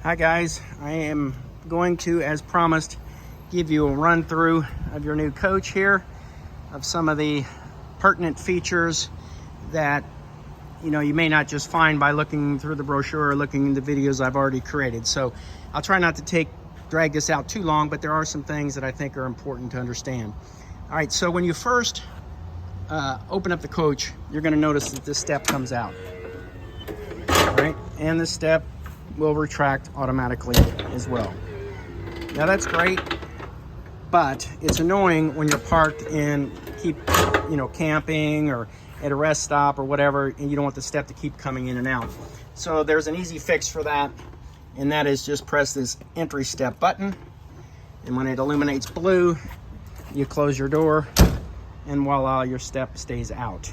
Hi guys, I am going to, as promised, give you a run through of your new coach here, of some of the pertinent features that you may not just find by looking through the brochure or looking in the videos I've already created. So I'll try not to drag this out too long, but there are some things that I think are important to understand. All right, so when you first open up the coach, you're going to notice that this step comes out. All right, and this step will retract automatically as well. Now that's great, but it's annoying when you're parked and keep camping or at a rest stop or whatever, and you don't want the step to keep coming in and out. So there's an easy fix for that, and that is just press this entry step button, and when it illuminates blue, you close your door, and voila, your step stays out.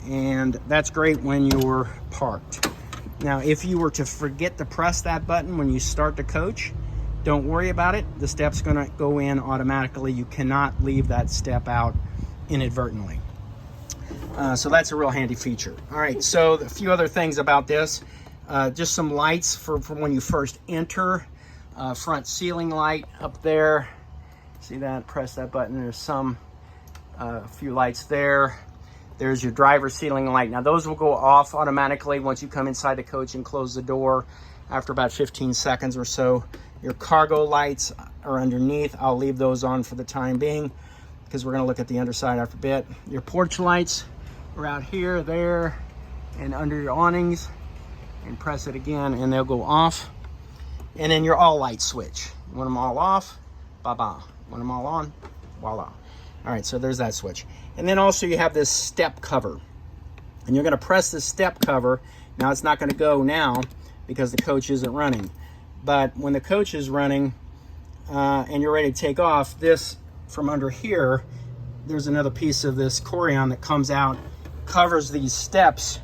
And that's great when you're parked. Now, if you were to forget to press that button when you start the coach, don't worry about it. The step's gonna go in automatically. You cannot leave that step out inadvertently. So that's a real handy feature. All right, so a few other things about this. Just some lights for when you first enter. Front ceiling light up there. See that? Press that button. There's a few lights there. There's your driver's ceiling light. Now those will go off automatically once you come inside the coach and close the door after about 15 seconds or so. Your cargo lights are underneath. I'll leave those on for the time being because we're gonna look at the underside after a bit. Your porch lights are out here, there, and under your awnings. And press it again and they'll go off. And then your all light switch. You want them all off, ba-ba. Want them all on, voila. All right, so there's that switch. And then also you have this step cover. And you're gonna press this step cover. Now it's not gonna go now because the coach isn't running. But when the coach is running and you're ready to take off, this from under here, there's another piece of this Corian that comes out, covers these steps.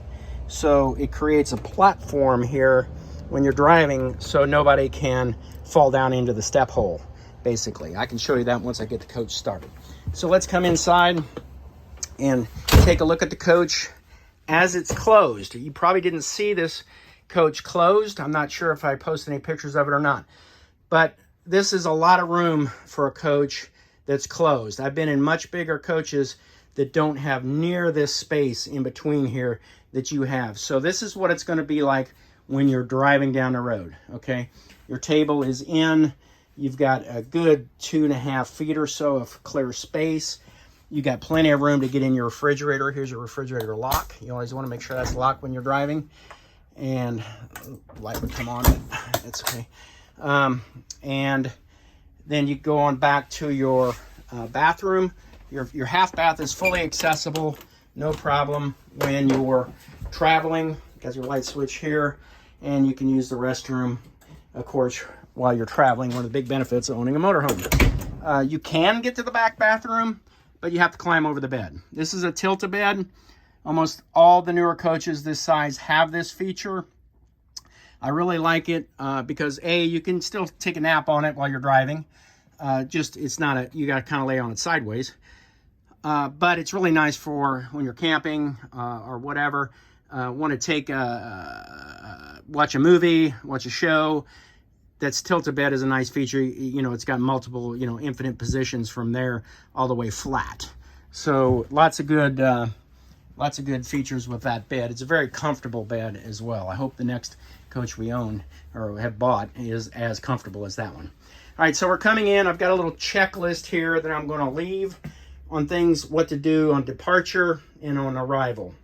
So it creates a platform here when you're driving so nobody can fall down into the step hole, basically. I can show you that once I get the coach started. So let's come inside and take a look at the coach as it's closed. You probably didn't see this coach closed. I'm not sure if I posted any pictures of it or not, but this is a lot of room for a coach that's closed. I've been in much bigger coaches that don't have near this space in between here that you have. So this is what it's going to be like when you're driving down the road, okay? Your table is in. You've got a good 2.5 feet or so of clear space. You got plenty of room to get in your refrigerator. Here's your refrigerator lock. You always want to make sure that's locked when you're driving. And light would come on, but it's okay. And then you go on back to your bathroom. Your half bath is fully accessible, no problem when you're traveling. Got your light switch here, and you can use the restroom, of course, while you're traveling. One of the big benefits of owning a motorhome. You can get to the back bathroom, but you have to climb over the bed. This is a tilt-a-bed. Almost all the newer coaches this size have this feature. I really like it because A, you can still take a nap on it while you're driving. It's not you got to kind of lay on it sideways. But it's really nice for when you're camping or whatever. Want to take watch a movie, watch a show. That's tilt-a-bed is a nice feature. It's got multiple, infinite positions from there all the way flat. So lots of good features with that bed. It's a very comfortable bed as well. I hope the next coach we own or have bought is as comfortable as that one. All right, so we're coming in. I've got a little checklist here that I'm going to leave on things, what to do on departure and on arrival.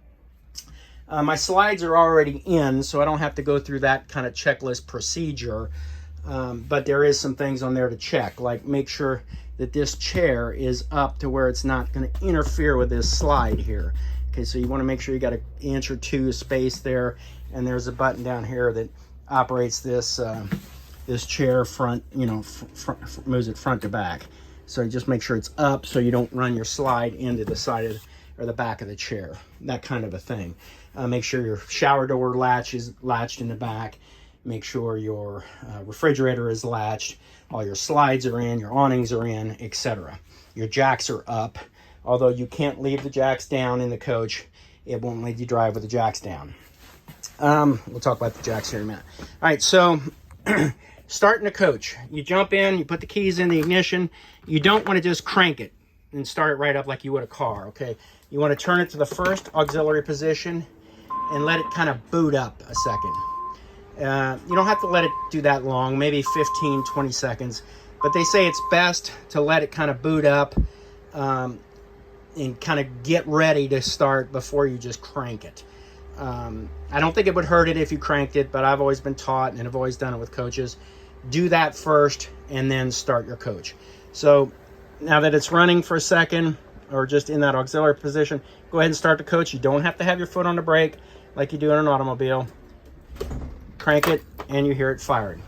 My slides are already in, so I don't have to go through that kind of checklist procedure. But there is some things on there to check, like make sure that this chair is up to where it's not going to interfere with this slide here. Okay, so you want to make sure you got an inch or two of space there, and there's a button down here that operates this this chair front, moves it front to back. So just make sure it's up so you don't run your slide into the side or the back of the chair, that kind of a thing. Make sure your shower door latch is latched in the back. Make sure your refrigerator is latched, all your slides are in, your awnings are in, etc. Your jacks are up. Although you can't leave the jacks down in the coach, it won't let you drive with the jacks down. We'll talk about the jacks here in a minute. All right, so starting a coach. You jump in, you put the keys in the ignition. You don't want to just crank it and start it right up like you would a car, okay? You want to turn it to the first auxiliary position and let it kind of boot up a second. You don't have to let it do that long, maybe 15, 20 seconds. But they say it's best to let it kind of boot up and kind of get ready to start before you just crank it. I don't think it would hurt it if you cranked it, but I've always been taught, and I've always done it with coaches, do that first and then start your coach. So now that it's running for a second, or just in that auxiliary position, go ahead and start the coach. You don't have to have your foot on the brake like you do in an automobile. Crank it and you hear it firing.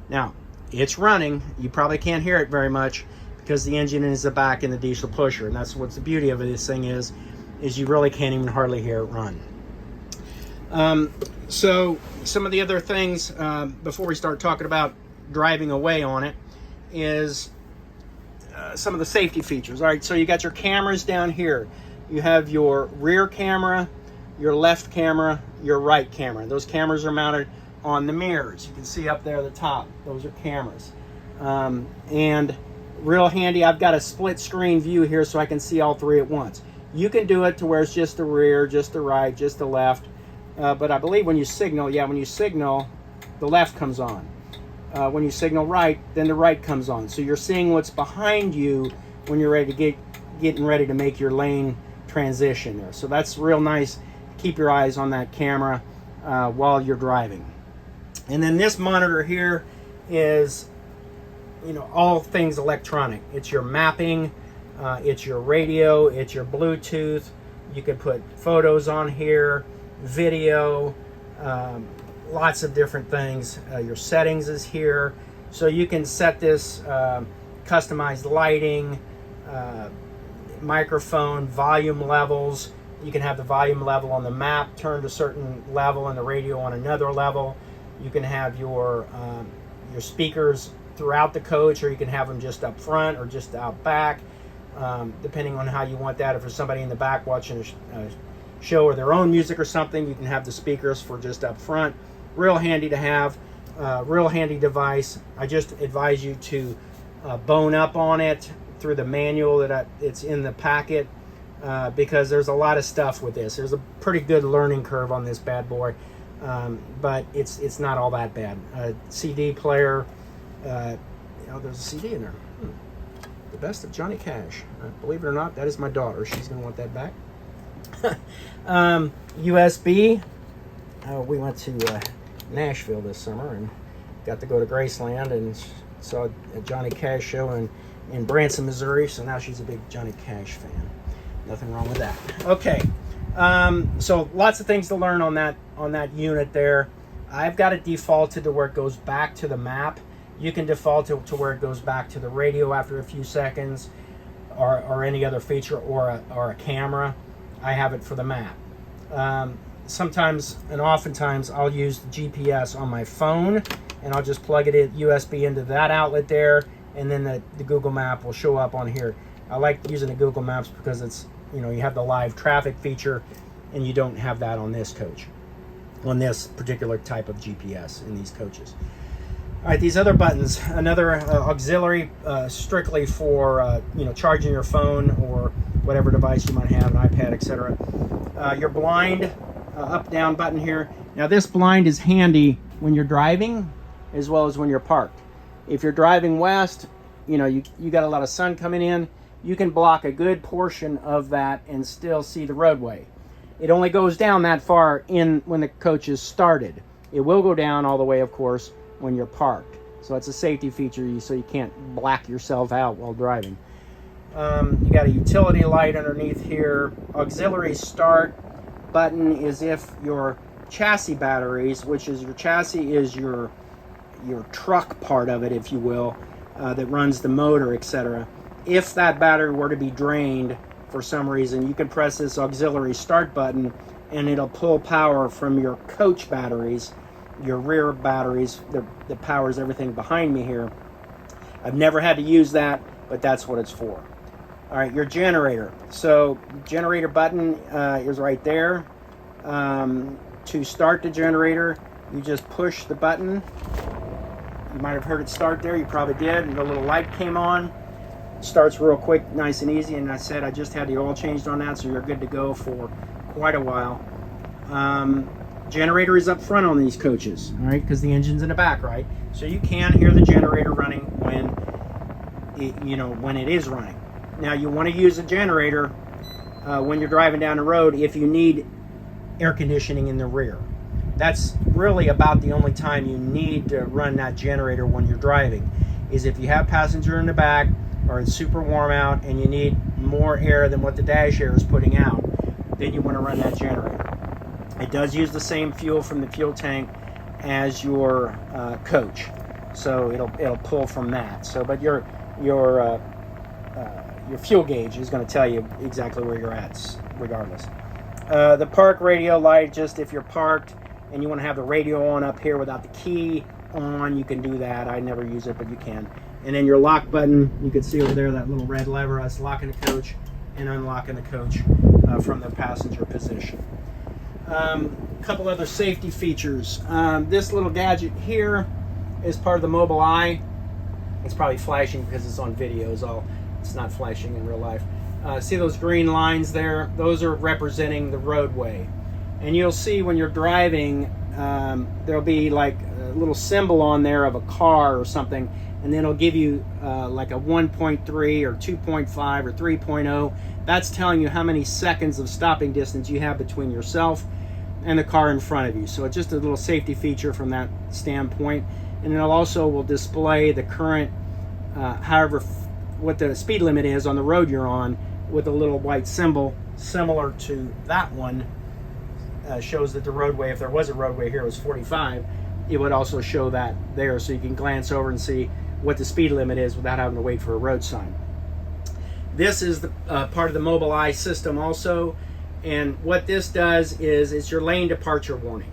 Now, it's running. You probably can't hear it very much because the engine is the back in the diesel pusher, and that's what's the beauty of this thing is you really can't even hardly hear it run. So some of the other things before we start talking about driving away on it is some of the safety features. All right, so you got your cameras down here. You have your rear camera, your left camera, your right camera. Those cameras are mounted on the mirrors. You can see up there at the top, those are cameras. And real handy, I've got a split screen view here so I can see all three at once. You can do it to where it's just the rear, just the right, just the left. But I believe when you signal, the left comes on. When you signal right, then the right comes on. So you're seeing what's behind you when you're ready to getting ready to make your lane transition there. So that's real nice. Keep your eyes on that camera while you're driving. And then this monitor here is, all things electronic. It's your mapping, it's your radio, it's your Bluetooth. You can put photos on here, video, lots of different things. Your settings is here. So you can set this customized lighting, microphone, volume levels. You can have the volume level on the map turned to a certain level and the radio on another level. You can have your speakers throughout the coach, or you can have them just up front or just out back, depending on how you want that. If there's somebody in the back watching a show or their own music or something, you can have the speakers for just up front. Real handy to have, real handy device. I just advise you to bone up on it through the manual that it's in the packet, because there's a lot of stuff with this. There's a pretty good learning curve on this bad boy. But it's not all that bad. CD player, there's a CD in there. The best of Johnny Cash. Believe it or not, that is my daughter. She's going to want that back. USB. We went to Nashville this summer and got to go to Graceland and saw a Johnny Cash show in Branson, Missouri. So now she's a big Johnny Cash fan. Nothing wrong with that. Okay. So lots of things to learn on that unit there. I've got it defaulted to where it goes back to the map. You can default it to where it goes back to the radio after a few seconds, or any other feature, or a camera. I have it for the map. Sometimes and oftentimes I'll use the GPS on my phone, and I'll just plug it in USB into that outlet there, and then the Google Map will show up on here. I like using the Google Maps because it's, you have the live traffic feature, and you don't have that on this coach, on this particular type of GPS in these coaches. All right, these other buttons, another auxiliary strictly for charging your phone or whatever device you might have, an iPad, etc. Your blind up-down button here. Now this blind is handy when you're driving as well as when you're parked. If you're driving west, you got a lot of sun coming in, you can block a good portion of that and still see the roadway. It only goes down that far in when the coach is started. It will go down all the way, of course, when you're parked. So it's a safety feature so you can't black yourself out while driving. You got a utility light underneath here. Auxiliary start button is if your chassis batteries, which is your chassis is your truck part of it, if you will, that runs the motor, etc. If that battery were to be drained for some reason, you can press this auxiliary start button and it'll pull power from your coach batteries, your rear batteries that powers everything behind me here. I've never had to use that, but that's what it's for. All right, your generator. So generator button is right there. To start the generator, you just push the button You might have heard it start there. You probably did. And the little light came on. Starts real quick, nice and easy. And I said I just had the oil changed on that, so you're good to go for quite a while. Generator is up front on these coaches, all right, because the engine's in the back, right? So you can hear the generator running when it is running. Now you want to use a generator when you're driving down the road if you need air conditioning in the rear. That's really about the only time you need to run that generator when you're driving, is if you have passenger in the back or it's super warm out and you need more air than what the dash air is putting out, then you want to run that generator. It does use the same fuel from the fuel tank as your coach, so it'll pull from that. So, but your fuel gauge is going to tell you exactly where you're at, regardless. The park radio light, just if you're parked and you want to have the radio on up here without the key on, you can do that. I never use it, but you can. And then your lock button, you can see over there that little red lever. That's locking the coach and unlocking the coach from the passenger position. A couple other safety features. This little gadget here is part of the mobile eye. It's probably flashing because it's on video. It's not flashing in real life. See those green lines there? Those are representing the roadway. And you'll see when you're driving, there'll be like a little symbol on there of a car or something, and then it'll give you like a 1.3 or 2.5 or 3.0. That's telling you how many seconds of stopping distance you have between yourself and the car in front of you. So it's just a little safety feature from that standpoint. And it also will display the current, what the speed limit is on the road you're on, with a little white symbol similar to that one. Shows that the roadway, if there was a roadway here, was 45. It would also show that there, so you can glance over and see what the speed limit is without having to wait for a road sign. This is the part of the mobile eye system also, and what this does is it's your lane departure warning.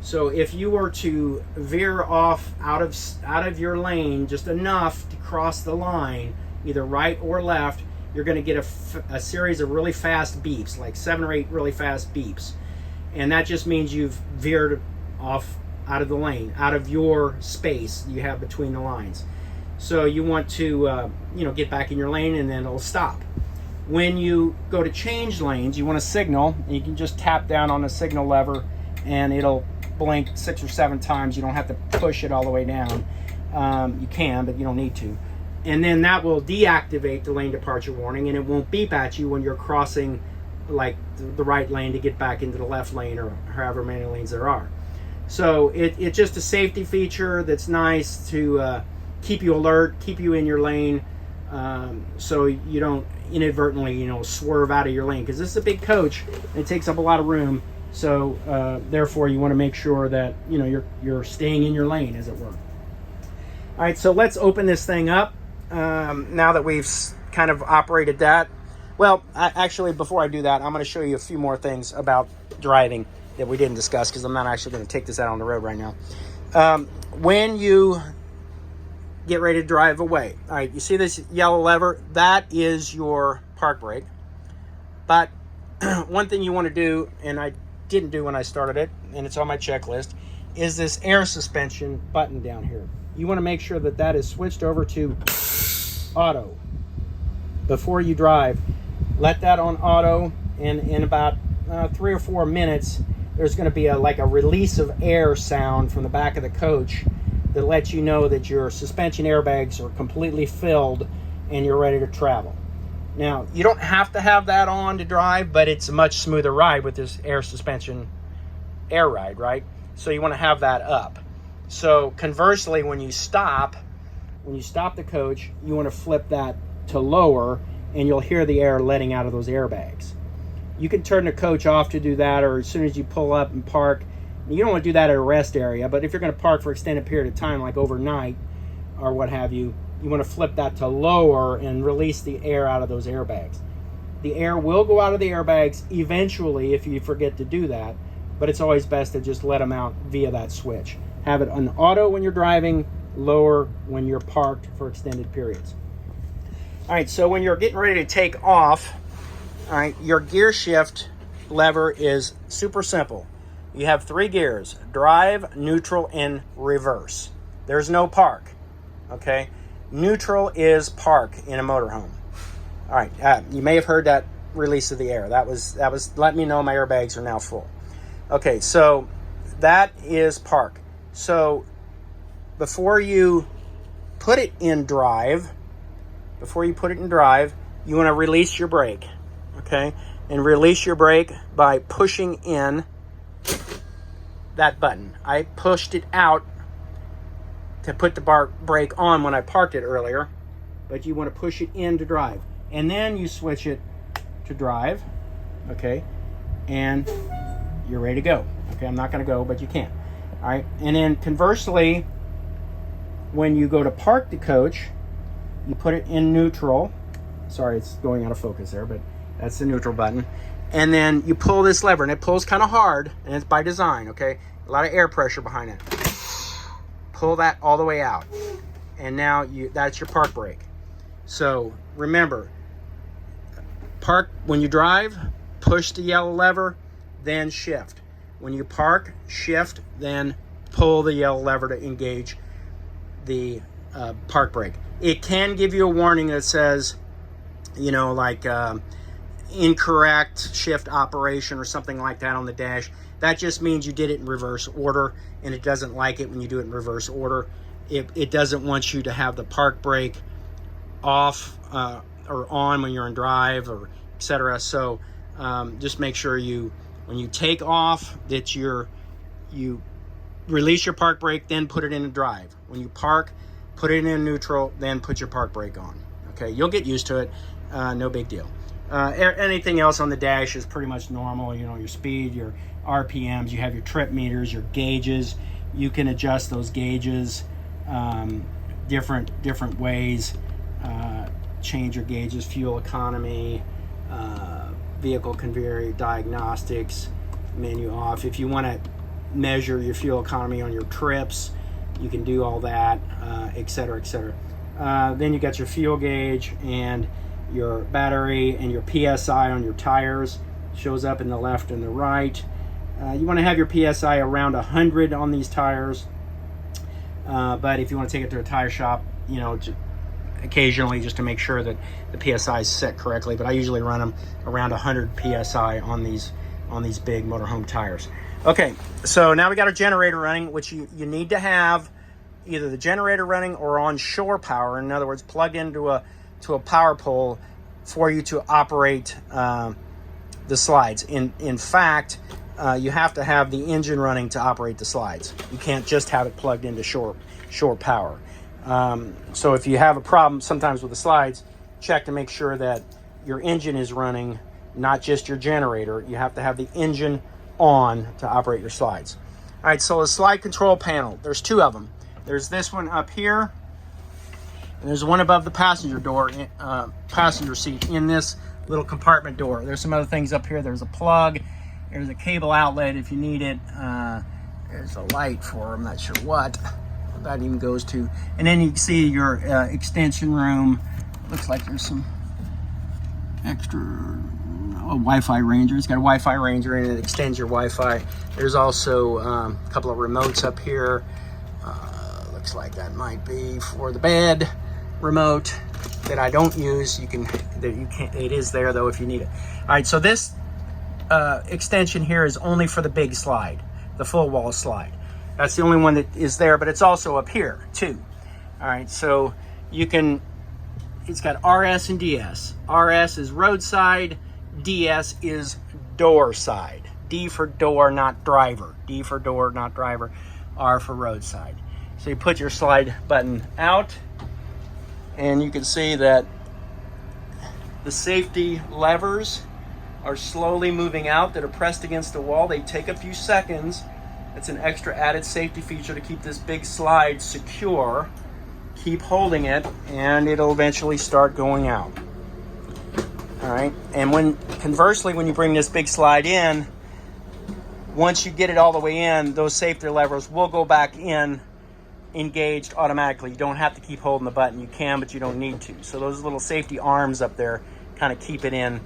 So if you were to veer off out of your lane just enough to cross the line, either right or left, you're going to get a series of really fast beeps, like 7 or 8 really fast beeps. And that just means you've veered off out of the lane, out of your space you have between the lines. So you want to get back in your lane, and then it'll stop. When you go to change lanes, you want to signal, and you can just tap down on the signal lever and it'll blink 6 or 7 times. You don't have to push it all the way down. You can, but you don't need to. And then that will deactivate the lane departure warning, and it won't beep at you when you're crossing like the right lane to get back into the left lane, or however many lanes there are. So it's just a safety feature that's nice to keep you alert, keep you in your lane, so you don't inadvertently swerve out of your lane, because this is a big coach and it takes up a lot of room. So therefore you want to make sure that you're staying in your lane, as it were. All right, so let's open this thing up now that we've kind of operated that. Well, actually, before I do that, I'm going to show you a few more things about driving that we didn't discuss, because I'm not actually going to take this out on the road right now. When you get ready to drive away, all right, you see this yellow lever? That is your park brake. But one thing you want to do, and I didn't do when I started it, and it's on my checklist, is this air suspension button down here. You want to make sure that that is switched over to auto before you drive. Let that on auto, and in about 3 or 4 minutes, there's going to be like a release of air sound from the back of the coach that lets you know that your suspension airbags are completely filled and you're ready to travel. Now, you don't have to have that on to drive, but it's a much smoother ride with this air suspension air ride, right? So you want to have that up. So conversely, when you stop the coach, you want to flip that to lower, and you'll hear the air letting out of those airbags. You can turn the coach off to do that, or as soon as you pull up and park. You don't want to do that at a rest area, but if you're going to park for an extended period of time, like overnight or what have you, you want to flip that to lower and release the air out of those airbags. The air will go out of the airbags eventually if you forget to do that, but it's always best to just let them out via that switch. Have it on auto when you're driving, lower when you're parked for extended periods. All right, so when you're getting ready to take off, all right, your gear shift lever is super simple. You have 3 gears: drive, neutral, and reverse. There's no park, okay? Neutral is park in a motorhome. All right, you may have heard that release of the air. That was let me know my airbags are now full. Okay, so that is park. So before you put it in drive, you want to release your brake, okay? And release your brake by pushing in that button. I pushed it out to put the brake on when I parked it earlier, but you want to push it in to drive. And then you switch it to drive, okay? And you're ready to go. Okay, I'm not going to go, but you can. All right, and then conversely, when you go to park the coach, you put it in neutral. Sorry, it's going out of focus there, but that's the neutral button. And then you pull this lever, and it pulls kind of hard, and it's by design, okay? A lot of air pressure behind it. Pull that all the way out. And now that's your park brake. So remember, park when you drive, push the yellow lever, then shift. When you park, shift, then pull the yellow lever to engage the park brake. It can give you a warning that says, you know, like incorrect shift operation or something like that on the dash. That just means you did it in reverse order, and it doesn't like it when you do it in reverse order. It doesn't want you to have the park brake off or on when you're in drive, or etc. So just make sure when you take off, that you release your park brake, then put it in drive. When you park, put it in neutral, then put your park brake on. Okay, you'll get used to it. No big deal. Anything else on the dash is pretty much normal. You know, your speed, your RPMs, you have your trip meters, your gauges. You can adjust those gauges different ways. Change your gauges, fuel economy, vehicle conveyor diagnostics, menu off. If you want to measure your fuel economy on your trips, you can do all that, etc., etc. Then you got your fuel gauge and your battery and your PSI on your tires. Shows up in the left and the right. You want to have your PSI around 100 on these tires, but if you want to take it to a tire shop, you know, occasionally, just to make sure that the PSI is set correctly. But I usually run them around 100 PSI on these big motorhome tires. Okay, so now we got our generator running, which you need to have either the generator running or on shore power. In other words, plugged into a power pole for you to operate the slides. In fact, you have to have the engine running to operate the slides. You can't just have it plugged into shore power. So if you have a problem sometimes with the slides, check to make sure that your engine is running, not just your generator. You have to have the engine on to operate your slides. All right, so the slide control panel, there's two of them. There's this one up here, and there's one above the passenger seat in this little compartment door. There's some other things up here. There's a plug. There's a cable outlet if you need it. There's a light for, I'm not sure what that even goes to. And then you can see your extension room. Looks like there's some extra Wi-Fi ranger. It's got a Wi-Fi ranger and it extends your Wi-Fi. There's also a couple of remotes up here. Looks like that might be for the bed remote that I don't use. It is there though if you need it. All right, so this extension here is only for the big slide, the full wall slide. That's the only one that is there, but it's also up here too. All right, so it's got RS and DS. RS is roadside, DS is door side. D for door, not driver. D for door, not driver. R for roadside. So you put your slide button out, and you can see that the safety levers are slowly moving out that are pressed against the wall. They take a few seconds. It's an extra added safety feature to keep this big slide secure. Keep holding it, and it'll eventually start going out. All right, and conversely, when you bring this big slide in, once you get it all the way in, those safety levers will go back in, engaged automatically. You don't have to keep holding the button. You can, but you don't need to. So those little safety arms up there kind of keep it in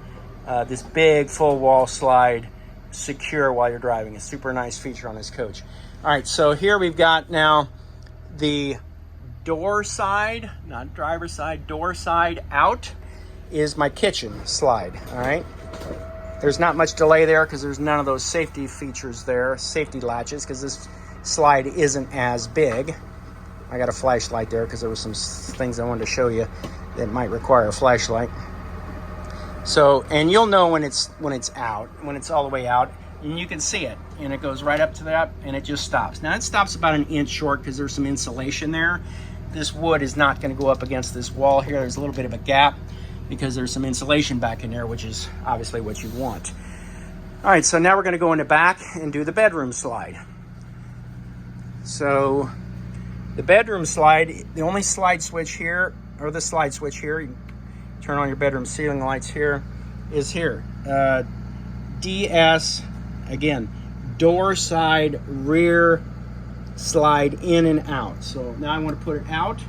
this big full wall slide secure while you're driving. A super nice feature on this coach. All right, so here we've got now The door side, not driver's side, door side out is my kitchen slide, all right? There's not much delay there because there's none of those safety features there, safety latches, because this slide isn't as big. I got a flashlight there because there were some things I wanted to show you that might require a flashlight. So, and you'll know when it's out, when it's all the way out, and you can see it, and it goes right up to that, and it just stops. Now it stops about an inch short because there's some insulation there. This wood is not going to go up against this wall here. There's a little bit of a gap because there's some insulation back in there, which is obviously what you want. All right, so now we're going to go in the back and do the bedroom slide. So the bedroom slide, the only slide switch here, or the slide switch here, you turn on your bedroom ceiling lights here, is here. DS, again, door side rear slide in and out. So now I want to put it out.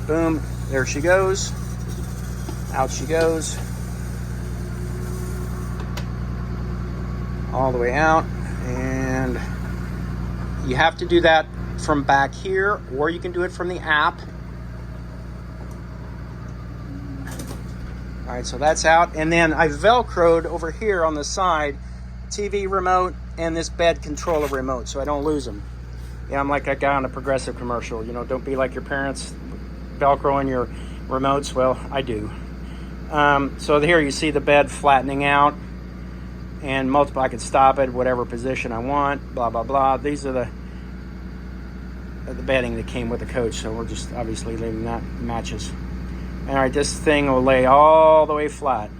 Boom, there she goes. Out she goes. All the way out. And you have to do that from back here, or you can do it from the app. All right, so that's out. And then I Velcroed over here on the side TV remote and this bed controller remote so I don't lose them. Yeah, I'm like that guy on a Progressive commercial. You know, don't be like your parents Velcroing your remotes. Well, I do. So here you see the bed flattening out and multiple. I can stop it, whatever position I want, blah, blah, blah. These are the bedding that came with the coach, so we're just obviously leaving that matches. All right, this thing will lay all the way flat.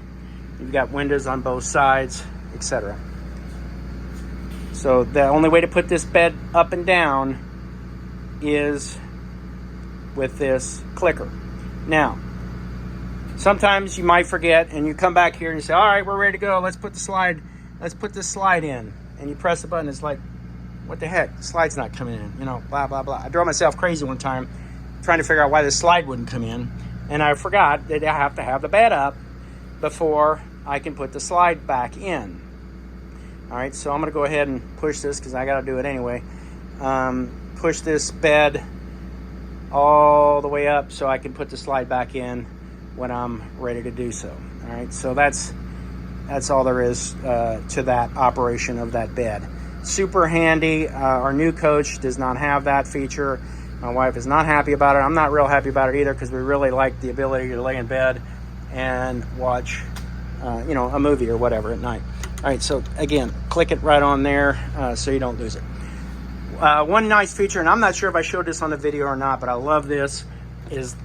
You've got windows on both sides, etc. So the only way to put this bed up and down is with this clicker. Now, sometimes you might forget and you come back here and you say, all right, we're ready to go. Let's put this slide in. And you press the button. It's like, what the heck? The slide's not coming in, you know, blah, blah, blah. I drove myself crazy one time trying to figure out why this slide wouldn't come in. And I forgot that I have to have the bed up before I can put the slide back in. All right, so I'm gonna go ahead and push this because I gotta do it anyway. Push this bed all the way up so I can put the slide back in when I'm ready to do so. All right, so that's all there is to that operation of that bed. Super handy. Our new coach does not have that feature. My wife is not happy about it. I'm not real happy about it either because we really like the ability to lay in bed and watch, a movie or whatever at night. All right, so again, click it right on there so you don't lose it. One nice feature, and I'm not sure if I showed this on the video or not, but I love this, is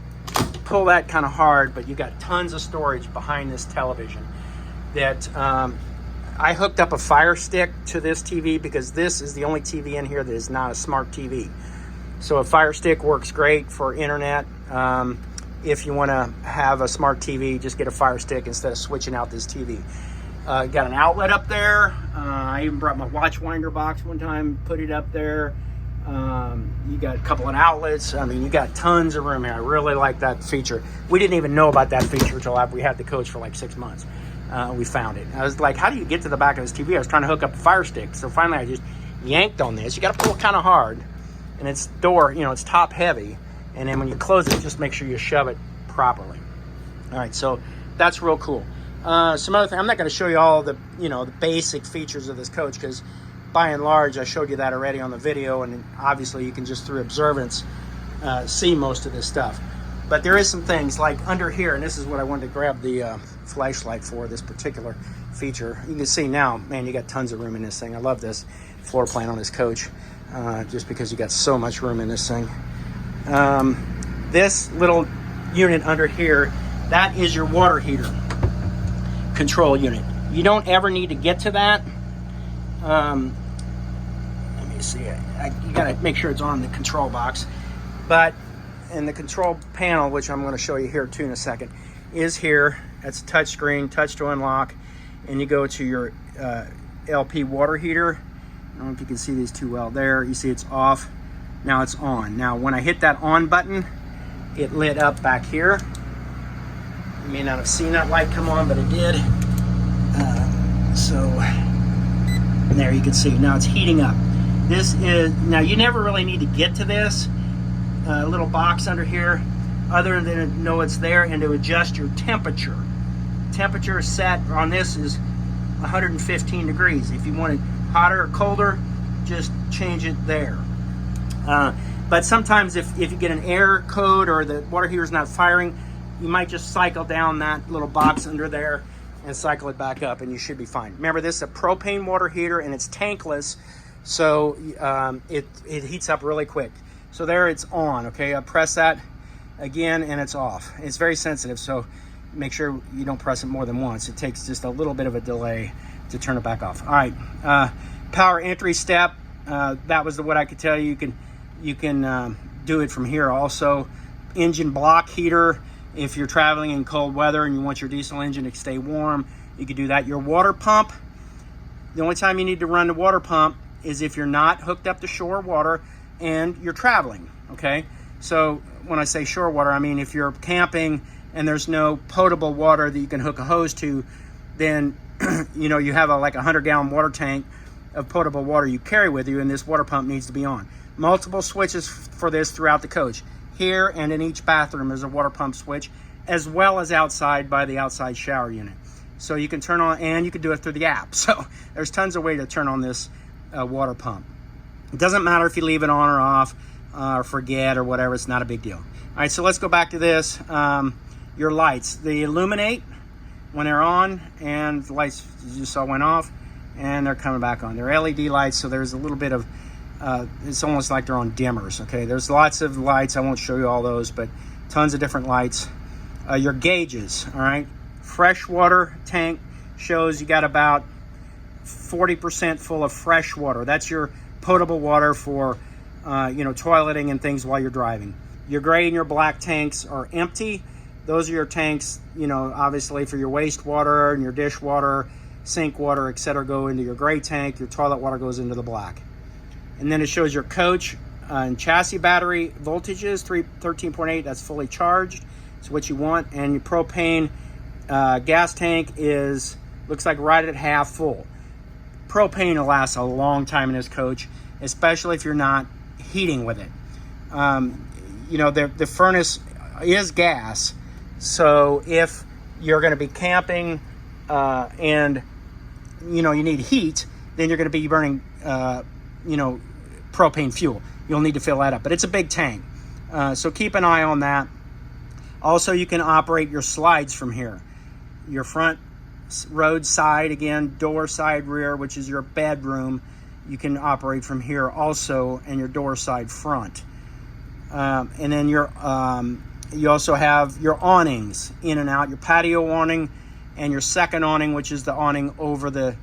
pull that kind of hard, but you got tons of storage behind this television. That I hooked up a Fire Stick to this TV because this is the only TV in here that is not a smart TV. So a Fire Stick works great for internet. If you want to have a smart TV, just get a Fire Stick instead of switching out this TV. Got an outlet up there. I even brought my watch winder box one time, put it up there. You got a couple of outlets. I mean, you got tons of room here. I really like that feature. We didn't even know about that feature until after we had the coach for like 6 months. We found it. I was like, how do you get to the back of this TV? I was trying to hook up a Fire Stick. So finally I just yanked on this. You got to pull it kind of hard. And it's it's top heavy. And then when you close it, just make sure you shove it properly. All right, so that's real cool. Some other thing, I'm not going to show you all the basic features of this coach because by and large I showed you that already on the video, and obviously you can just through observance see most of this stuff. But there is some things like under here, and this is what I wanted to grab the flashlight for, this particular feature. You can see now, man, you got tons of room in this thing. I love this floor plan on this coach just because you got so much room in this thing. This little unit under here, that is your water heater control unit. You don't ever need to get to that. Let me see. You got to make sure it's on the control box. But in the control panel, which I'm going to show you here too in a second, is here. That's a touch screen, touch to unlock, and you go to your LP water heater. I don't know if you can see these too well there. You see it's off. Now it's on. Now when I hit that on button, it lit up back here. You may not have seen that light come on, but it did. And there you can see, now it's heating up. This is, now you never really need to get to this little box under here other than to know it's there and to adjust your temperature. Temperature set on this is 115 degrees. If you want it hotter or colder, just change it there. But sometimes if you get an error code or the water heater is not firing, you might just cycle down that little box under there and cycle it back up and you should be fine. Remember, this is a propane water heater and it's tankless, so it heats up really quick. So there, it's on, okay? I press that again and it's off. It's very sensitive, so make sure you don't press it more than once. It takes just a little bit of a delay to turn it back off. All right, power entry step. That was what I could tell you. You can do it from here also. Engine block heater. If you're traveling in cold weather and you want your diesel engine to stay warm, you can do that. Your water pump. The only time you need to run the water pump is if you're not hooked up to shore water and you're traveling, okay? So when I say shore water, I mean if you're camping and there's no potable water that you can hook a hose to, then you know, you have like a 100-gallon water tank of potable water you carry with you, and this water pump needs to be on. Multiple switches for this throughout the coach. Here and in each bathroom there's a water pump switch, as well as outside by the outside shower unit. So you can turn on, and you can do it through the app. So there's tons of ways to turn on this water pump. It doesn't matter if you leave it on or off or forget or whatever, it's not a big deal. All right, so let's go back to this. Your lights, they illuminate when they're on, and the lights you just saw went off and they're coming back on. They're LED lights, so there's a little bit of it's almost like they're on dimmers, okay? There's lots of lights. I won't show you all those, but tons of different lights. Your gauges, all right? Freshwater tank shows you got about 40% full of fresh water. That's your potable water for, you know, toileting and things while you're driving. Your gray and your black tanks are empty. Those are your tanks, you know, obviously for your wastewater and your dishwater, sink water, etc. go into your gray tank. Your toilet water goes into the black. And then it shows your coach and chassis battery voltages, 13.8, that's fully charged. It's what you want. And your propane gas tank looks like right at half full. Propane will last a long time in this coach, especially if you're not heating with it. You know, the furnace is gas, so if you're going to be camping and, you know, you need heat, then you're going to be burning you know, propane fuel. You'll need to fill that up, but it's a big tank, so keep an eye on that. Also, you can operate your slides from here. Your front road side, again, door side rear, which is your bedroom, you can operate from here also, and your door side front. And then you also have your awnings in and out, your patio awning and your second awning, which is the awning over the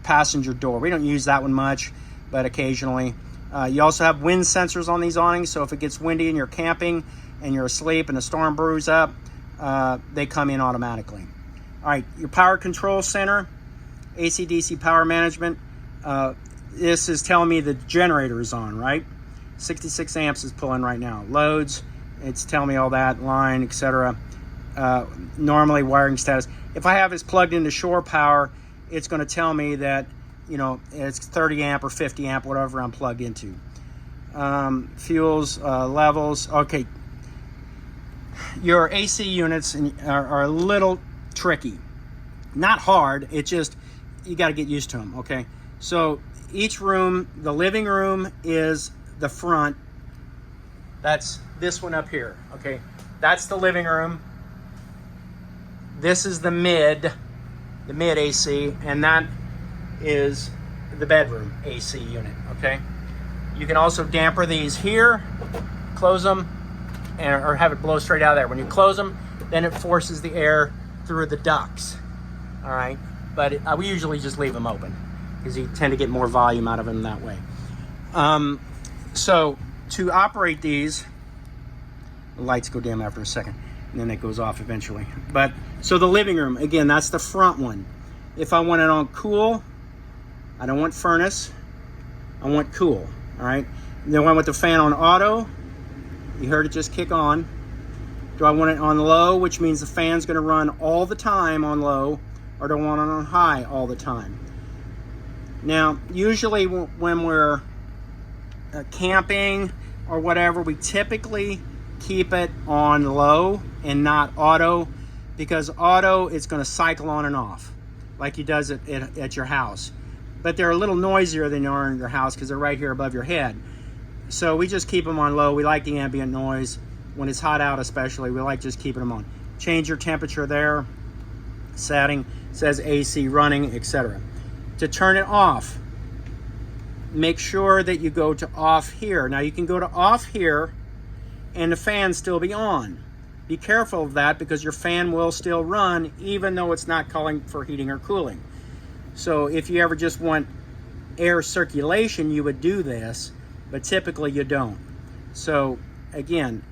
passenger door. We don't use that one much, but occasionally. You also have wind sensors on these awnings, so if it gets windy and you're camping and you're asleep and the storm brews up, they come in automatically. All right, your power control center, AC/DC power management. This is telling me the generator is on, right? 66 amps is pulling right now. Loads, it's telling me all that, line, etc. Normally wiring status. If I have this plugged into shore power, it's going to tell me that, you know, it's 30 amp or 50 amp, whatever I'm plugged into. Fuels, levels. Okay. Your AC units are a little tricky. Not hard. It just, you got to get used to them, okay? So each room, the living room is the front. That's this one up here, okay? That's the living room. This is the mid AC, and that is the bedroom AC unit, okay? You can also damper these here, close them, or have it blow straight out of there. When you close them, then it forces the air through the ducts, all right? But we usually just leave them open because you tend to get more volume out of them that way. So to operate these, the lights go dim after a second, and then it goes off eventually. But so the living room, again, that's the front one. If I want it on cool, I don't want furnace, I want cool, all right? Then I want the fan on auto. You heard it just kick on. Do I want it on low, which means the fan's gonna run all the time on low, or do I want it on high all the time? Now, usually when we're camping or whatever, we typically keep it on low and not auto, because auto, it's going to cycle on and off like it does at your house. But they're a little noisier than they are in your house because they're right here above your head. So we just keep them on low. We like the ambient noise. When it's hot out especially, we like just keeping them on. Change your temperature there. Setting says AC running, etc. To turn it off, make sure that you go to off here. Now you can go to off here and the fan still be on. Be careful of that because your fan will still run even though it's not calling for heating or cooling. So if you ever just want air circulation, you would do this, but typically you don't. So again,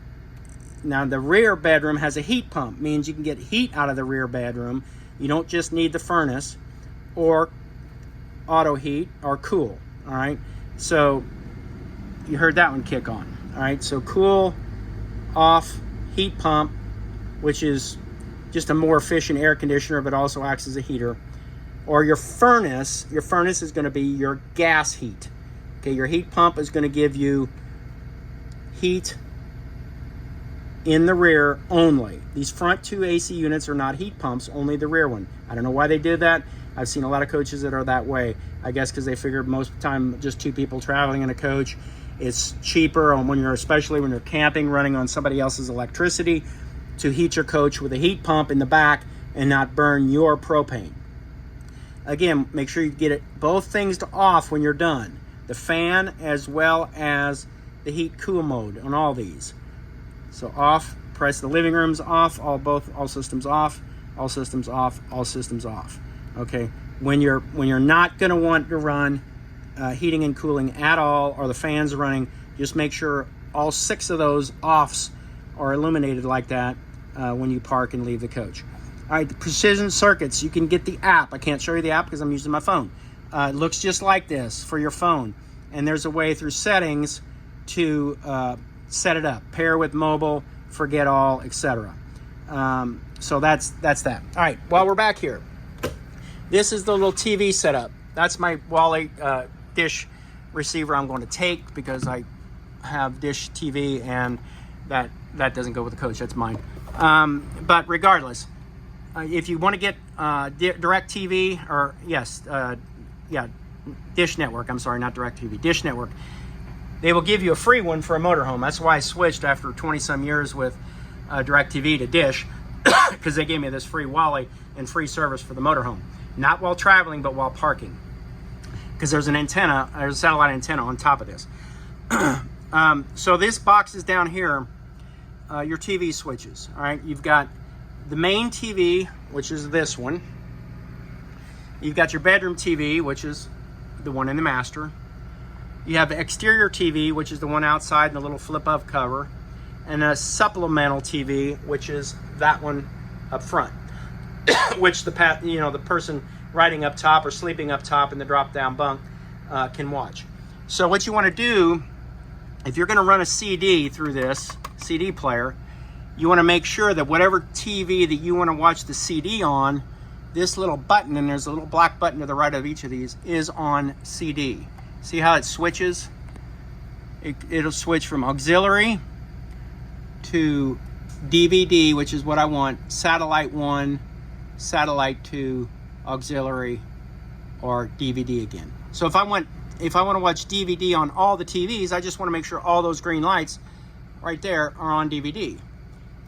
now the rear bedroom has a heat pump, means you can get heat out of the rear bedroom. You don't just need the furnace or auto heat or cool, all right? So you heard that one kick on, all right? So cool, off, heat pump, which is just a more efficient air conditioner, but also acts as a heater. Or your furnace is going to be your gas heat. Okay, your heat pump is going to give you heat in the rear only. These front two AC units are not heat pumps, only the rear one. I don't know why they did that. I've seen a lot of coaches that are that way. I guess because they figured most of the time just two people traveling in a coach, it's cheaper on especially when you're camping, running on somebody else's electricity, to heat your coach with a heat pump in the back and not burn your propane. Again, make sure you get both things to off when you're done. The fan as well as the heat cool mode on all these. So off, press the living room's off, all systems off, all systems off, all systems off. Okay, when you're not going to want to run heating and cooling at all, or the fans running, just make sure all 6 of those offs are illuminated like that when you park and leave the coach. All right, the precision circuits, you can get the app. I can't show you the app because I'm using my phone. It looks just like this for your phone. And there's a way through settings to set it up. Pair with mobile, forget all, etc. So that's that. All right, while we're back here, this is the little TV setup. That's my Wally dish receiver I'm going to take because I have dish TV and that doesn't go with the coach. That's mine. But regardless, if you want to get Direct TV, or Dish Network, I'm sorry, not Direct TV, Dish Network, they will give you a free one for a motorhome. That's why I switched after 20 some years with Direct TV to Dish, because they gave me this free Wally and free service for the motorhome. Not while traveling, but while parking, because there's a satellite antenna on top of this. So this box is down here, your TV switches. All right, you've got the main TV, which is this one. You've got your bedroom TV, which is the one in the master. You have the exterior TV, which is the one outside in the little flip-up cover, and a supplemental TV, which is that one up front, which the person riding up top or sleeping up top in the drop-down bunk can watch. So what you want to do, if you're going to run a CD through this CD player, you want to make sure that whatever TV that you want to watch the CD on, this little button, and there's a little black button to the right of each of these, is on CD. See how it switches? It'll switch from auxiliary to DVD, which is what I want, satellite 1, satellite 2, auxiliary, or DVD again. So if I want to watch DVD on all the TVs, I just want to make sure all those green lights right there are on DVD.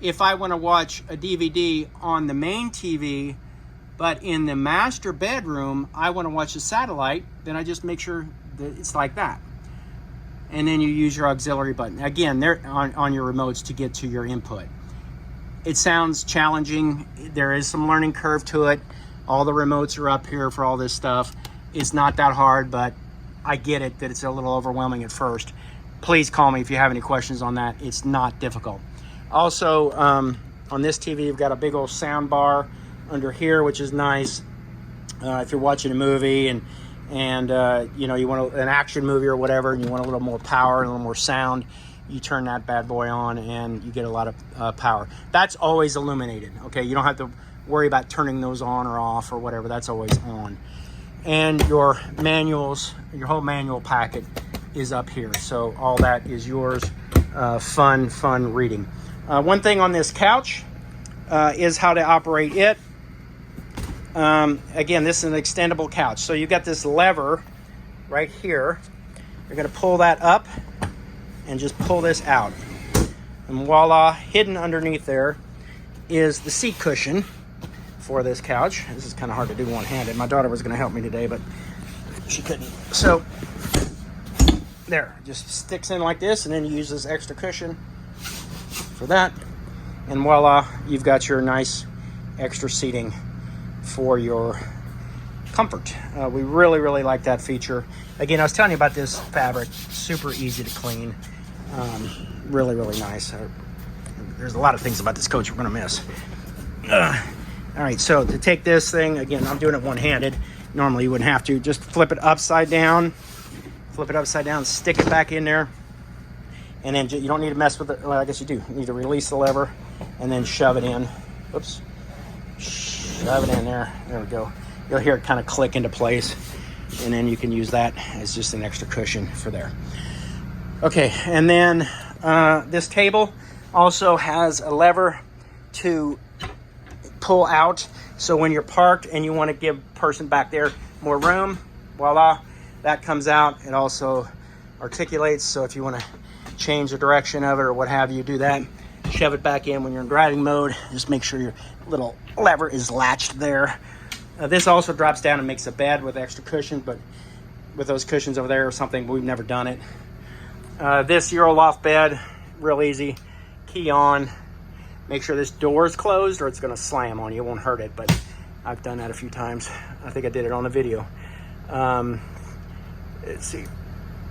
If I want to watch a DVD on the main TV, but in the master bedroom, I want to watch a satellite, then I just make sure that it's like that. And then you use your auxiliary button. Again, they're on your remotes to get to your input. It sounds challenging. There is some learning curve to it. All the remotes are up here for all this stuff. It's not that hard, but I get it that it's a little overwhelming at first. Please call me if you have any questions on that. It's not difficult. Also, on this TV, you've got a big old sound bar under here, which is nice. If you're watching a movie and you want an action movie or whatever, and you want a little more power and a little more sound, you turn that bad boy on and you get a lot of power. That's always illuminated. Okay, you don't have to worry about turning those on or off or whatever. That's always on. and your manuals, your whole manual packet is up here. So all that is yours. Fun reading. One thing on this couch is how to operate it. Again, this is an extendable couch. So you've got this lever right here. You're going to pull that up and just pull this out. And voila, hidden underneath there is the seat cushion for this couch. This is kind of hard to do one-handed. My daughter was going to help me today, but she couldn't. So there, just sticks in like this, and then you use this extra cushion for that. And voila, you've got your nice extra seating for your comfort. We really like that feature. Again, I was telling you about this fabric. Super easy to clean. Really nice. There's a lot of things about this coach we're going to miss. All right, so to take this thing, again, I'm doing it one-handed. Normally you wouldn't have to. Just flip it upside down, stick it back in there, and then you don't need to mess with it. Well, I guess you do. You need to release the lever and then shove it in. Oops. Shove it in there. There we go. You'll hear it kind of click into place, and then you can use that as just an extra cushion for there. Okay, and then this table also has a lever to pull out. So when you're parked and you want to give the person back there more room, voila, that comes out. It also articulates, so if you want to change the direction of it or what have you, do that. Shove it back in when you're in driving mode. Just make sure your little lever is latched there. This also drops down and makes a bed with extra cushion, but with those cushions over there or something, we've never done it. This Euro loft bed, real easy. Key on. Make sure this door is closed or it's going to slam on you. It won't hurt it, but I've done that a few times. I think I did it on the video. Let's see.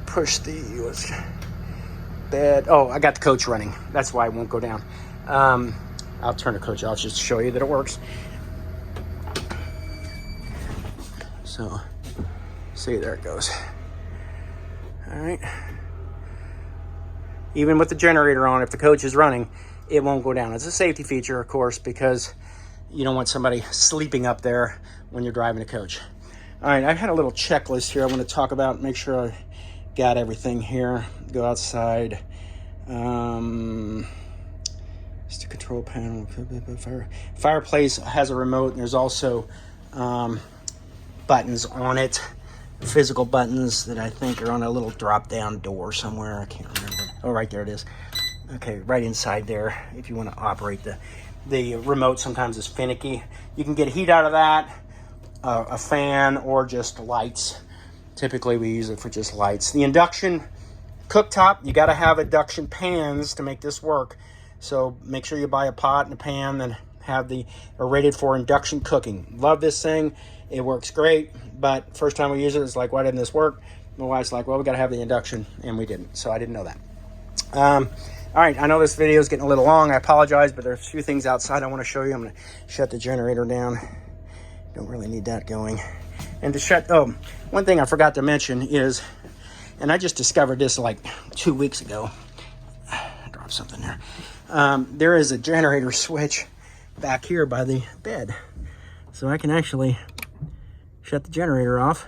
Push the bed. Oh, I got the coach running. That's why it won't go down. I'll turn the coach off just to show you that it works. So, see, there it goes. All right. Even with the generator on, if the coach is running, it won't go down. It's a safety feature, of course, because you don't want somebody sleeping up there when you're driving a coach. All right, I had a little checklist here I want to talk about, make sure I got everything here. Go outside. Just a control panel. Fireplace has a remote, and there's also buttons on it, physical buttons that I think are on a little drop-down door somewhere. I can't remember. Oh, right there it is. Okay, right inside there. If you want to operate the remote, sometimes is finicky. You can get heat out of that, a fan, or just lights. Typically, we use it for just lights. The induction cooktop, you got to have induction pans to make this work. So make sure you buy a pot and a pan that are rated for induction cooking. Love this thing. It works great, but first time we use it, it's like, why didn't this work? My wife's like, well, we got to have the induction, and we didn't. So I didn't know that. All right, I know this video is getting a little long. I apologize, but there's a few things outside I want to show you. I'm going to shut the generator down. Don't really need that going. And to one thing I forgot to mention is, and I just discovered this like 2 weeks ago. I dropped something there. There is a generator switch back here by the bed. So I can actually shut the generator off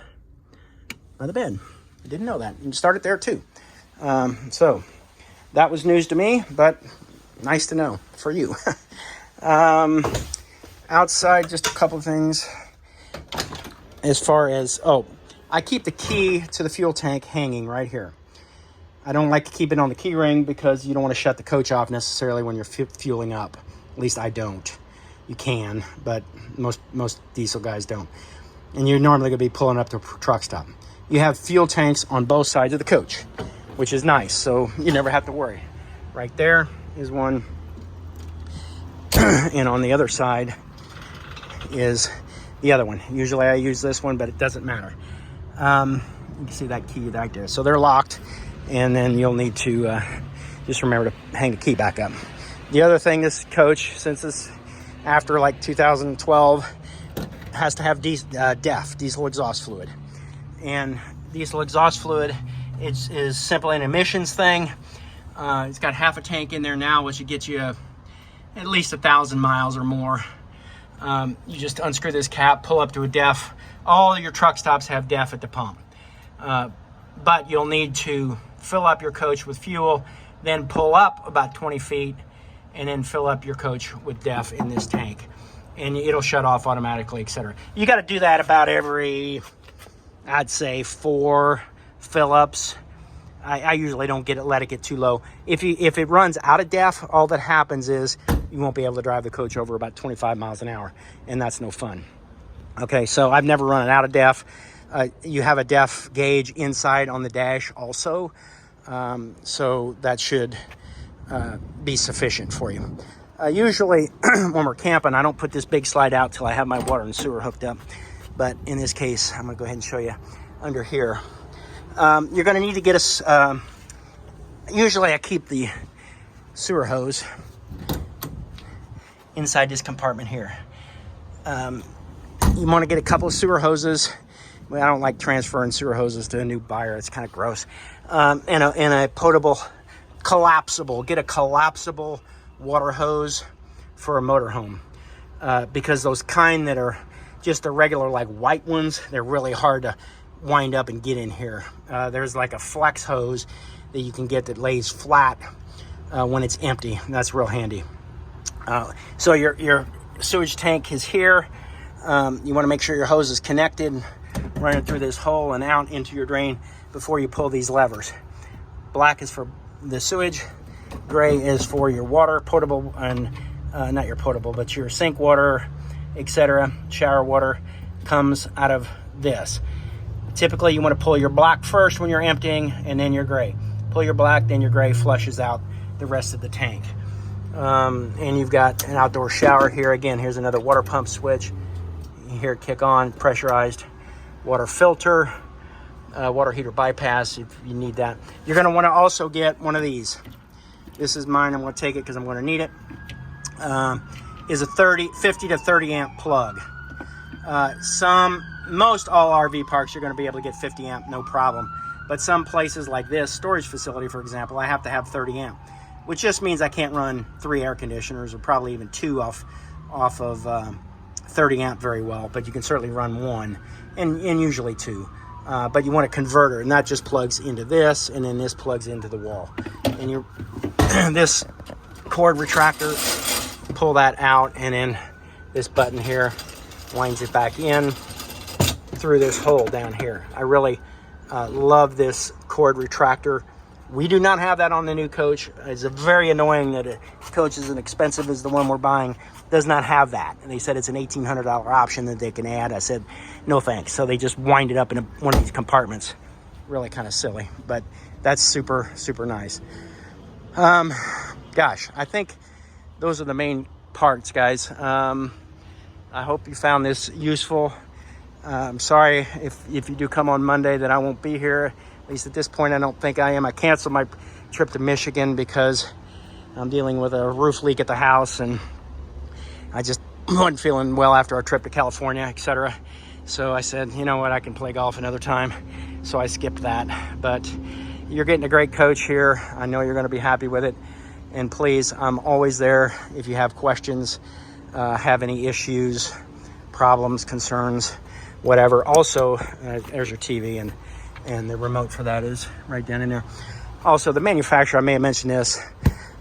by the bed. I didn't know that. You can start it there too. So that was news to me, but nice to know for you. Outside, just a couple things. As far as, I keep the key to the fuel tank hanging right here. I don't like to keep it on the key ring because you don't want to shut the coach off necessarily when you're fueling up. At least I don't. You can, but most diesel guys don't. And you're normally going to be pulling up to a truck stop. You have fuel tanks on both sides of the coach, which is nice, so you never have to worry. Right there is one, and on the other side is the other one. Usually I use this one, but it doesn't matter. You can see that key right there. So they're locked, and then you'll need to just remember to hang the key back up. The other thing, this coach, since it's after like 2012, has to have diesel exhaust fluid. And diesel exhaust fluid is simply an emissions thing. It's got half a tank in there now, which would get you at least 1,000 miles or more. You just unscrew this cap, pull up to a DEF All your truck stops have DEF at the pump. But you'll need to fill up your coach with fuel, then pull up about 20 feet, and then fill up your coach with DEF in this tank. And it'll shut off automatically, etc. You got to do that about every, I'd say, 4 fill-ups. I usually don't let it get too low. If it runs out of DEF, all that happens is you won't be able to drive the coach over about 25 miles an hour, and that's no fun. Okay, so I've never run it out of DEF. You have a DEF gauge inside on the dash also, so that should be sufficient for you. Usually when we're camping, I don't put this big slide out till I have my water and sewer hooked up, but in this case, I'm gonna go ahead and show you under here. You're gonna need to get a, usually I keep the sewer hose inside this compartment here. You wanna get a couple of sewer hoses. Well, I don't like transferring sewer hoses to a new buyer. It's kind of gross. And a potable, collapsible. Get a collapsible water hose for a motorhome. Because those kind that are just the regular like white ones, they're really hard to wind up and get in here. There's like a flex hose that you can get that lays flat when it's empty. That's real handy. So your sewage tank is here. You want to make sure your hose is connected, running through this hole and out into your drain before you pull these levers. Black is for the sewage, gray is for your water, potable, and not your potable, but your sink water, etc. Shower water comes out of this. Typically you want to pull your black first when you're emptying, and then your gray. Pull your black, then your gray flushes out the rest of the tank. And you've got an outdoor shower here. Again, here's another water pump switch. You hear it kick on, pressurized water filter, water heater bypass if you need that. You're going to want to also get one of these. This is mine. I'm going to take it because I'm going to need it. Is a 50 to 30 amp plug. Most all RV parks you're going to be able to get 50 amp, no problem. But some places like this storage facility, for example, I have to have 30 amp, which just means I can't run 3 air conditioners or probably even 2 off of 30 amp very well, but you can certainly run 1 and usually 2. But you want a converter, and that just plugs into this, and then this plugs into the wall. And this cord retractor, pull that out, and then this button here winds it back in through this hole down here. I really love this cord retractor. We do not have that on the new coach. It's very annoying that a coach as expensive as the one we're buying does not have that. And they said it's an $1,800 option that they can add. I said, no thanks. So they just wind it up in one of these compartments. Really kind of silly, but that's super, super nice. Gosh, I think those are the main parts, guys. I hope you found this useful. I'm sorry if you do come on Monday that I won't be here. At least at this point, I don't think I am. I canceled my trip to Michigan because I'm dealing with a roof leak at the house, and I just wasn't feeling well after our trip to California, etc. So I said, you know what, I can play golf another time. So I skipped that. But you're getting a great coach here. I know you're going to be happy with it. And please, I'm always there if you have questions, have any issues, problems, concerns, whatever. Also, there's your TV, and the remote for that is right down in there. Also, the manufacturer, I may have mentioned this,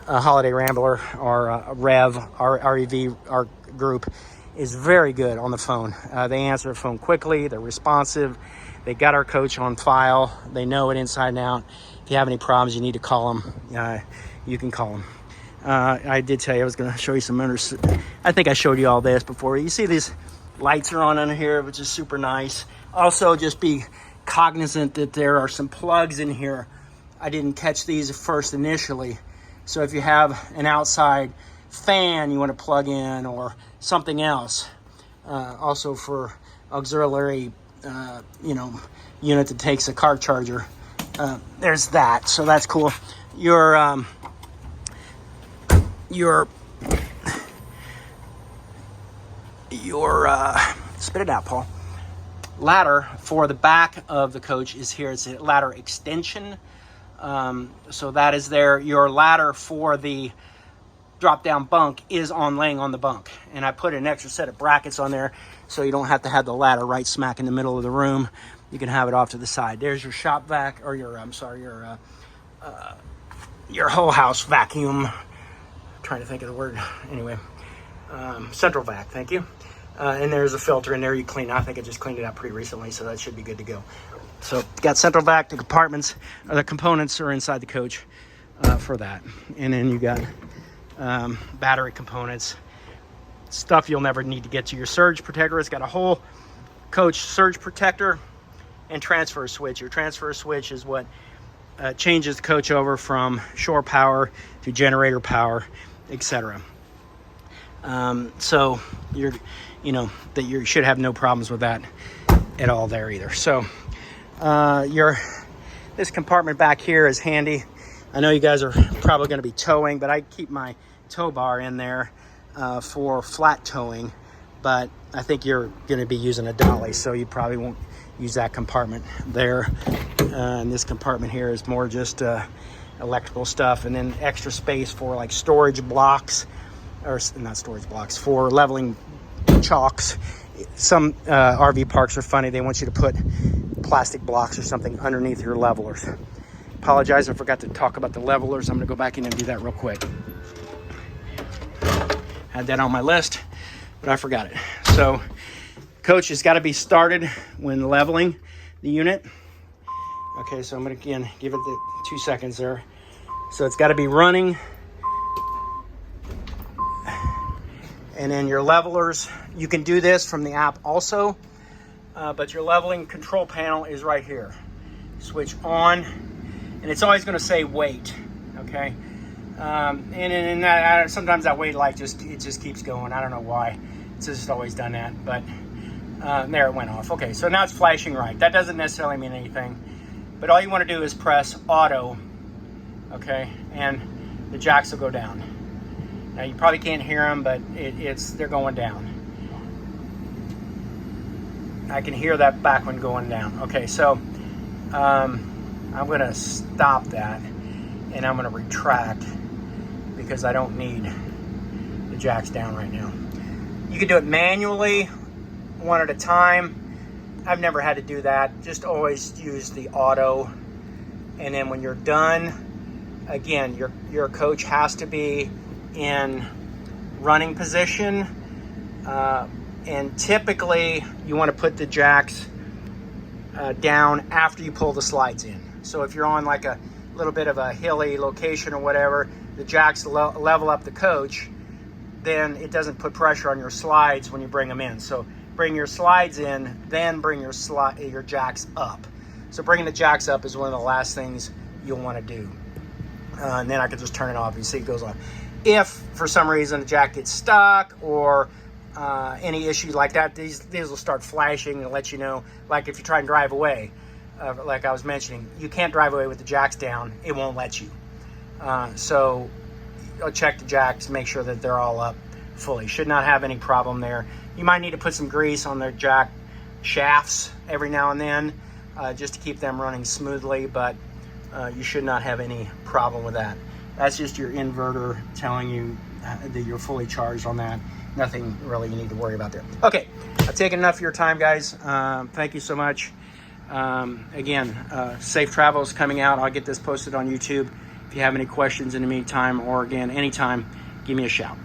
Holiday Rambler, or REV, our group, is very good on the phone. They answer the phone quickly. They're responsive. They got our coach on file. They know it inside and out. If you have any problems, you need to call them. You can call them. I did tell you I was going to show you some I think I showed you all this before. You see these lights are on under here, which is super nice. Also, just be cognizant that there are some plugs in here. I didn't catch these first initially. So if you have an outside fan you want to plug in or something else, also for auxiliary, unit that takes a car charger, there's that. So that's cool. Your spit it out, Paul. Ladder for the back of the coach is here. It's a ladder extension. So that is there. Your ladder for the drop-down bunk is laying on the bunk. And I put an extra set of brackets on there so you don't have to have the ladder right smack in the middle of the room. You can have it off to the side. There's your shop vac, or your whole house vacuum. I'm trying to think of the word. Anyway, central vac, thank you. And there's a filter in there you clean. I think I just cleaned it out pretty recently, so that should be good to go. So got central vac. The compartments, or the components are inside the coach for that. And then you got battery components, stuff you'll never need to get to. Your surge protector. It's got a whole coach surge protector and transfer switch. Your transfer switch is what changes the coach over from shore power to generator power, etc. So you should have no problems with that at all there either. So this compartment back here is handy. I know you guys are probably going to be towing, but I keep my tow bar in there for flat towing, but I think you're going to be using a dolly, so you probably won't use that compartment there. And this compartment here is more just electrical stuff, and then extra space for like storage blocks, or not storage blocks, for leveling chalks. Some RV parks are funny. They want you to put plastic blocks or something underneath your levelers. Apologize, I forgot to talk about the levelers. I'm going to go back in and do that real quick. Had that on my list, but I forgot it. So coach has got to be started when leveling the unit. Okay, so I'm going to again give it the 2 seconds there. So it's got to be running. And then your levelers, you can do this from the app also, but your leveling control panel is right here. Switch on, and it's always going to say wait. Okay, and that, sometimes that wait light just keeps going. I don't know why. It's just always done that, but there it went off. Okay, so now it's flashing right. That doesn't necessarily mean anything, but all you want to do is press auto. Okay, and the jacks will go down. Now you probably can't hear them, but they're going down. I can hear that back one going down. Okay, so I'm going to stop that, and I'm going to retract because I don't need the jacks down right now. You can do it manually, one at a time. I've never had to do that. Just always use the auto, and then when you're done, again, your coach has to be in running position, and typically you want to put the jacks down after you pull the slides in. So if you're on like a little bit of a hilly location or whatever, the jacks level up the coach, then it doesn't put pressure on your slides when you bring them in. So bring your slides in, then bring your jacks up. So bringing the jacks up is one of the last things you'll want to do. And then I can just turn it off. You see it goes on. If for some reason the jack gets stuck or any issue like that, these will start flashing and let you know. Like if you try and drive away, like I was mentioning, you can't drive away with the jacks down. It won't let you. So I'll check the jacks, make sure that they're all up fully. Should not have any problem there. You might need to put some grease on their jack shafts every now and then just to keep them running smoothly, but you should not have any problem with that. That's just your inverter telling you that you're fully charged on that. Nothing really you need to worry about there. Okay, I've taken enough of your time, guys. Thank you so much. Again, safe travels coming out. I'll get this posted on YouTube. If you have any questions in the meantime, or again, anytime, give me a shout.